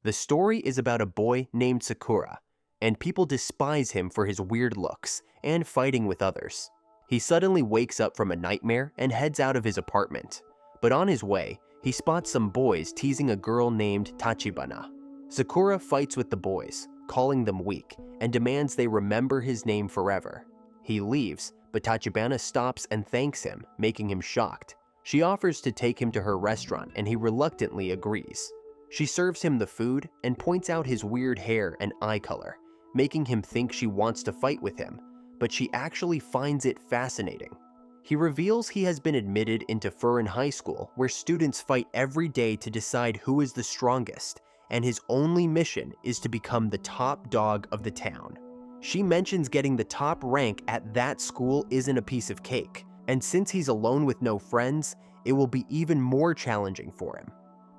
The story is about a boy named Sakura, and people despise him for his weird looks and fighting with others. He suddenly wakes up from a nightmare and heads out of his apartment. But on his way, he spots some boys teasing a girl named Tachibana. Sakura fights with the boys, calling them weak, and demands they remember his name forever. He leaves, but Tachibana stops and thanks him, making him shocked. She offers to take him to her restaurant, and he reluctantly agrees. She serves him the food and points out his weird hair and eye color, making him think she wants to fight with him, but she actually finds it fascinating. He reveals he has been admitted into Furin High School, where students fight every day to decide who is the strongest, and his only mission is to become the top dog of the town. She mentions getting the top rank at that school isn't a piece of cake, and since he's alone with no friends, it will be even more challenging for him.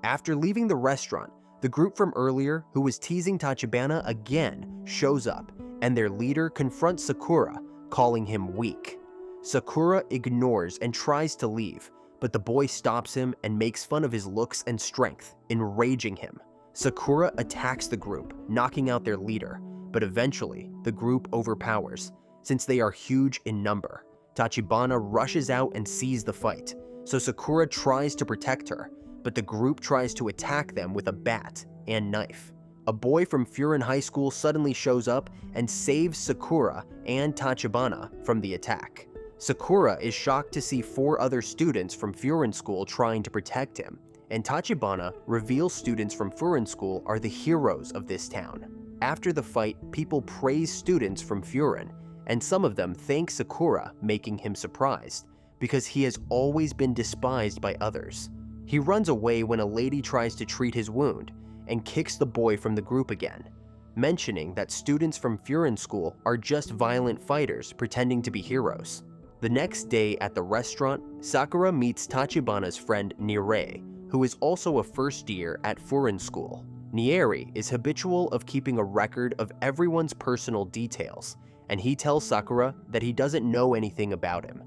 After leaving the restaurant, the group from earlier who was teasing Tachibana again shows up, and their leader confronts Sakura, calling him weak. Sakura ignores and tries to leave, but the boy stops him and makes fun of his looks and strength, enraging him. Sakura attacks the group, knocking out their leader, but eventually the group overpowers, since they are huge in number. Tachibana rushes out and sees the fight, so Sakura tries to protect her, but the group tries to attack them with a bat and knife. A boy from Furin High School suddenly shows up and saves Sakura and Tachibana from the attack. Sakura is shocked to see 4 other students from Furin School trying to protect him, and Tachibana reveals students from Furin School are the heroes of this town. After the fight, people praise students from Furin, and some of them thank Sakura, making him surprised, because he has always been despised by others. He runs away when a lady tries to treat his wound, and kicks the boy from the group again, mentioning that students from Furin School are just violent fighters pretending to be heroes. The next day at the restaurant, Sakura meets Tachibana's friend Nirei, who is also a first year at Furin School. Nirei is habitual of keeping a record of everyone's personal details, and he tells Sakura that he doesn't know anything about him.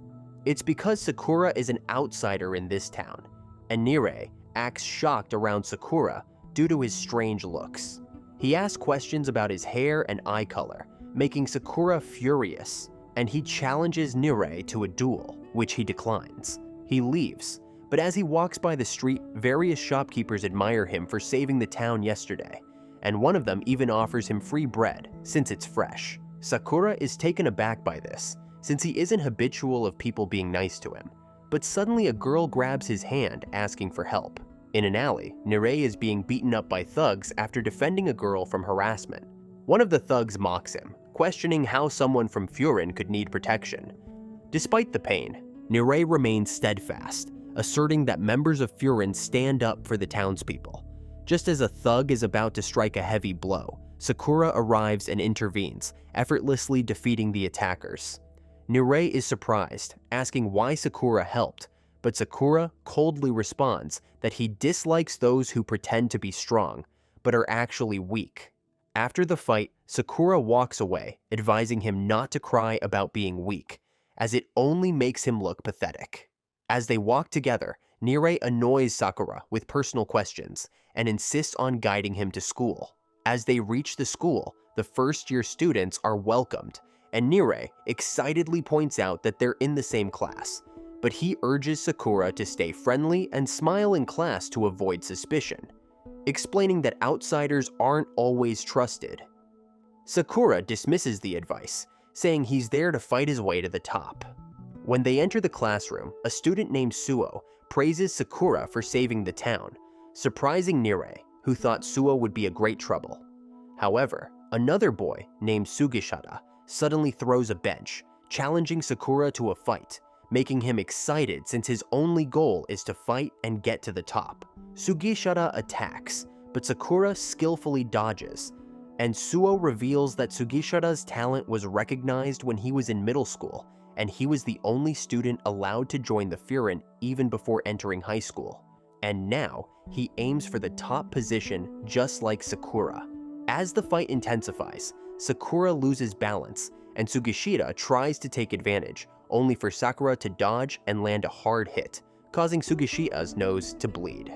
It's because Sakura is an outsider in this town, and Nirei acts shocked around Sakura due to his strange looks. He asks questions about his hair and eye color, making Sakura furious, and he challenges Nirei to a duel, which he declines. He leaves, but as he walks by the street, various shopkeepers admire him for saving the town yesterday, and one of them even offers him free bread, since it's fresh. Sakura is taken aback by this, since he isn't habitual of people being nice to him, but suddenly a girl grabs his hand asking for help. In an alley, Nirei is being beaten up by thugs after defending a girl from harassment. One of the thugs mocks him, questioning how someone from Furin could need protection. Despite the pain, Nirei remains steadfast, asserting that members of Furin stand up for the townspeople. Just as a thug is about to strike a heavy blow, Sakura arrives and intervenes, effortlessly defeating the attackers. Nirei is surprised, asking why Sakura helped, but Sakura coldly responds that he dislikes those who pretend to be strong, but are actually weak. After the fight, Sakura walks away, advising him not to cry about being weak, as it only makes him look pathetic. As they walk together, Nirei annoys Sakura with personal questions and insists on guiding him to school. As they reach the school, the first-year students are welcomed, and Nirei excitedly points out that they're in the same class, but he urges Sakura to stay friendly and smile in class to avoid suspicion, explaining that outsiders aren't always trusted. Sakura dismisses the advice, saying he's there to fight his way to the top. When they enter the classroom, a student named Suo praises Sakura for saving the town, surprising Nirei, who thought Suo would be a great trouble. However, another boy named Sugishada suddenly throws a bench, challenging Sakura to a fight, making him excited since his only goal is to fight and get to the top. Sugishada attacks, but Sakura skillfully dodges, and Suo reveals that Sugishada's talent was recognized when he was in middle school, and he was the only student allowed to join the Furin even before entering high school. And now, he aims for the top position just like Sakura. As the fight intensifies, Sakura loses balance, and Sugishida tries to take advantage, only for Sakura to dodge and land a hard hit, causing Sugishida's nose to bleed.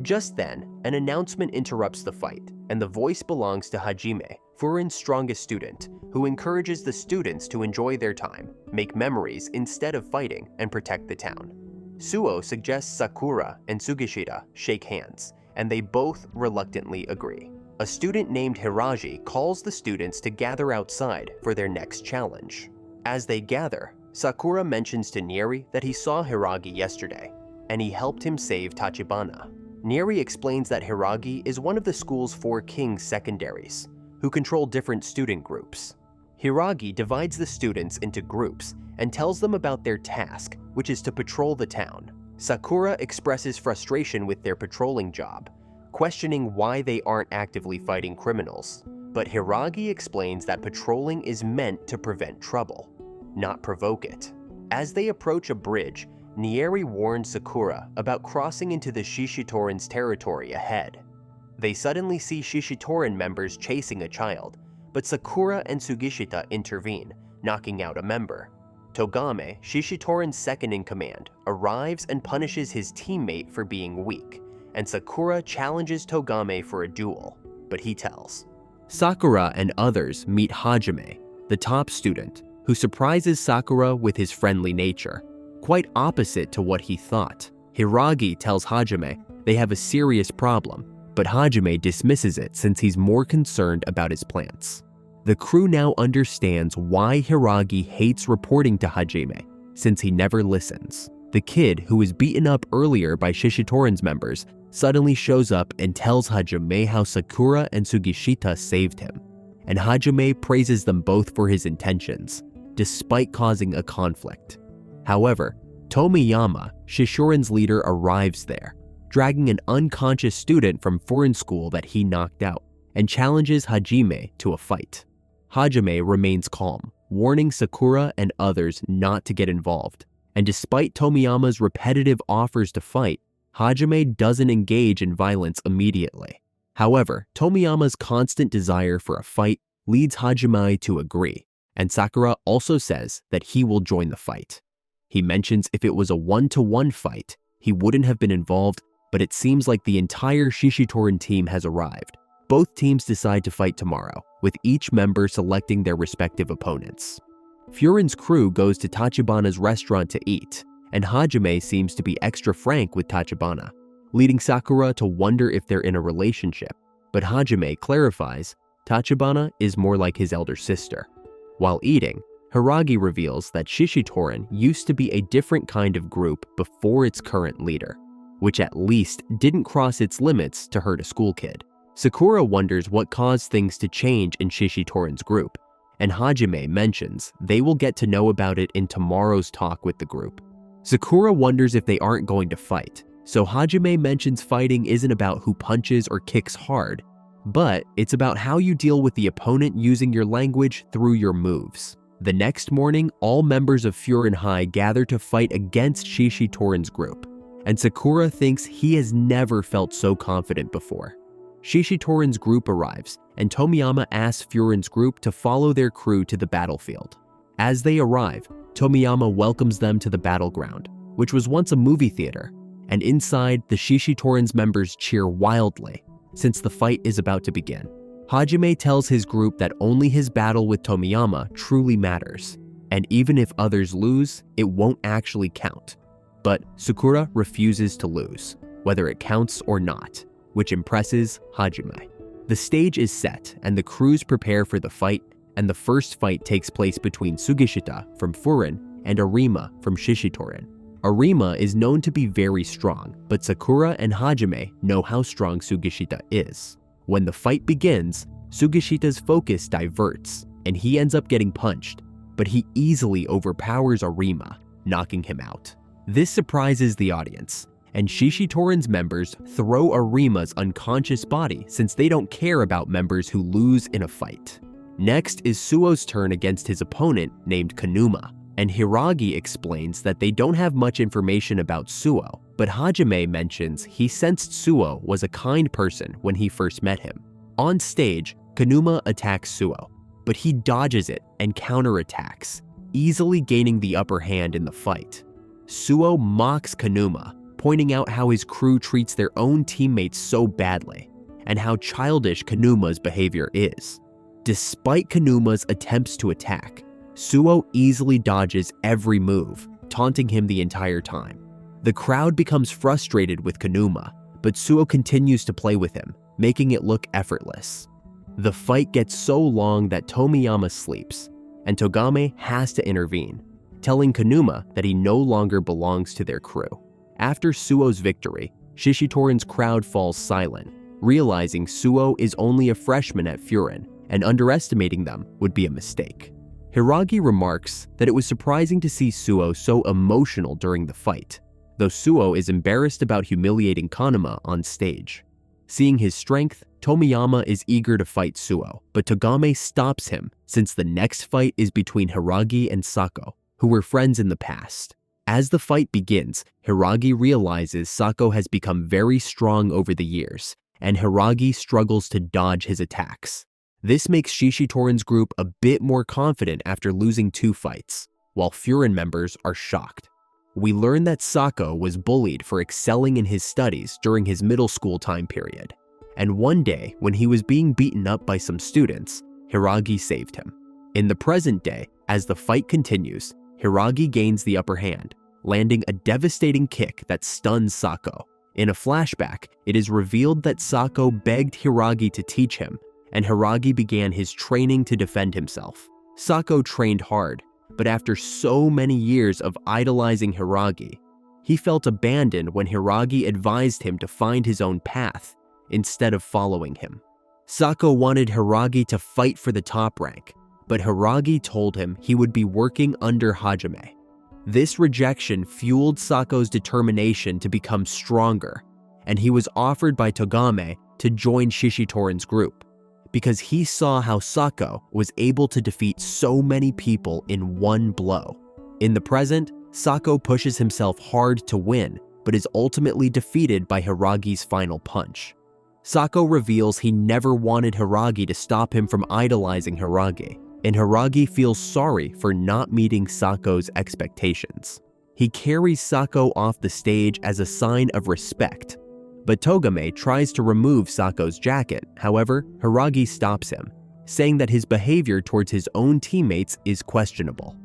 Just then, an announcement interrupts the fight, and the voice belongs to Hajime, Furin's strongest student, who encourages the students to enjoy their time, make memories instead of fighting, and protect the town. Suo suggests Sakura and Sugishita shake hands, and they both reluctantly agree. A student named Hiraji calls the students to gather outside for their next challenge. As they gather, Sakura mentions to Nieri that he saw Hiragi yesterday, and he helped him save Tachibana. Nieri explains that Hiragi is one of the school's 4 King's secondaries, who control different student groups. Hiragi divides the students into groups and tells them about their task, which is to patrol the town. Sakura expresses frustration with their patrolling job, questioning why they aren't actively fighting criminals. But Hiragi explains that patrolling is meant to prevent trouble, not provoke it. As they approach a bridge, Nieri warns Sakura about crossing into the Shishitoran's territory ahead. They suddenly see Shishitoran members chasing a child, but Sakura and Sugishita intervene, knocking out a member. Togame, Shishitoran's second-in-command, arrives and punishes his teammate for being weak, and Sakura challenges Togame for a duel, but he tells. Sakura and others meet Hajime, the top student, who surprises Sakura with his friendly nature, quite opposite to what he thought. Hiragi tells Hajime they have a serious problem, but Hajime dismisses it since he's more concerned about his plants. The crew now understands why Hiragi hates reporting to Hajime, since he never listens. The kid, who was beaten up earlier by Shishitoran's members, suddenly shows up and tells Hajime how Sakura and Sugishita saved him, and Hajime praises them both for his intentions, despite causing a conflict. However, Tomiyama, Shishoran's leader, arrives there, dragging an unconscious student from foreign school that he knocked out, and challenges Hajime to a fight. Hajime remains calm, warning Sakura and others not to get involved, and despite Tomiyama's repetitive offers to fight, Hajime doesn't engage in violence immediately. However, Tomiyama's constant desire for a fight leads Hajime to agree, and Sakura also says that he will join the fight. He mentions if it was a 1-to-1 fight, he wouldn't have been involved, but it seems like the entire Shishitoran team has arrived. Both teams decide to fight tomorrow, with each member selecting their respective opponents. Furin's crew goes to Tachibana's restaurant to eat, and Hajime seems to be extra frank with Tachibana, leading Sakura to wonder if they're in a relationship, but Hajime clarifies Tachibana is more like his elder sister. While eating, Hiragi reveals that Shishitoran used to be a different kind of group before its current leader, which at least didn't cross its limits to hurt a school kid. Sakura wonders what caused things to change in Shishitoran's group, and Hajime mentions they will get to know about it in tomorrow's talk with the group. Sakura wonders if they aren't going to fight, so Hajime mentions fighting isn't about who punches or kicks hard, but it's about how you deal with the opponent using your language through your moves. The next morning, all members of Furin High gather to fight against Shishitoran's group, and Sakura thinks he has never felt so confident before. Shishitoran's group arrives, and Tomiyama asks Furin's group to follow their crew to the battlefield. As they arrive, Tomiyama welcomes them to the battleground, which was once a movie theater, and inside, the Shishitoran's members cheer wildly, since the fight is about to begin. Hajime tells his group that only his battle with Tomiyama truly matters, and even if others lose, it won't actually count. But Sakura refuses to lose, whether it counts or not, which impresses Hajime. The stage is set, and the crews prepare for the fight, and the first fight takes place between Sugishita from Furin and Arima from Shishitoran. Arima is known to be very strong, but Sakura and Hajime know how strong Sugishita is. When the fight begins, Sugishita's focus diverts, and he ends up getting punched, but he easily overpowers Arima, knocking him out. This surprises the audience, and Shishitoran's members throw Arima's unconscious body since they don't care about members who lose in a fight. Next is Suo's turn against his opponent named Kanuma, and Hiragi explains that they don't have much information about Suo, but Hajime mentions he sensed Suo was a kind person when he first met him. On stage, Kanuma attacks Suo, but he dodges it and counterattacks, easily gaining the upper hand in the fight. Suo mocks Kanuma, pointing out how his crew treats their own teammates so badly, and how childish Kanuma's behavior is. Despite Kanuma's attempts to attack, Suo easily dodges every move, taunting him the entire time. The crowd becomes frustrated with Kanuma, but Suo continues to play with him, making it look effortless. The fight gets so long that Tomiyama sleeps, and Togame has to intervene, telling Kanuma that he no longer belongs to their crew. After Suo's victory, Shishitoran's crowd falls silent, realizing Suo is only a freshman at Furin, and underestimating them would be a mistake. Hiragi remarks that it was surprising to see Suo so emotional during the fight, though Suo is embarrassed about humiliating Kanuma on stage. Seeing his strength, Tomiyama is eager to fight Suo, but Togame stops him since the next fight is between Hiragi and Sako, who were friends in the past. As the fight begins, Hiragi realizes Sako has become very strong over the years, and Hiragi struggles to dodge his attacks. This makes Shishitoran's group a bit more confident after losing 2 fights, while Furin members are shocked. We learn that Sako was bullied for excelling in his studies during his middle school time period, and one day when he was being beaten up by some students, Hiragi saved him. In the present day, as the fight continues, Hiragi gains the upper hand, landing a devastating kick that stuns Sako. In a flashback, it is revealed that Sako begged Hiragi to teach him, and Hiragi began his training to defend himself. Sako trained hard, but after so many years of idolizing Hiragi, he felt abandoned when Hiragi advised him to find his own path instead of following him. Sako wanted Hiragi to fight for the top rank, but Hiragi told him he would be working under Hajime. This rejection fueled Sako's determination to become stronger, and he was offered by Togame to join Shishitoran's group, because he saw how Sako was able to defeat so many people in one blow. In the present, Sako pushes himself hard to win, but is ultimately defeated by Hiragi's final punch. Sako reveals he never wanted Hiragi to stop him from idolizing Hiragi, and Hiragi feels sorry for not meeting Sako's expectations. He carries Sako off the stage as a sign of respect, but Togame tries to remove Sako's jacket. However, Hiragi stops him, saying that his behavior towards his own teammates is questionable.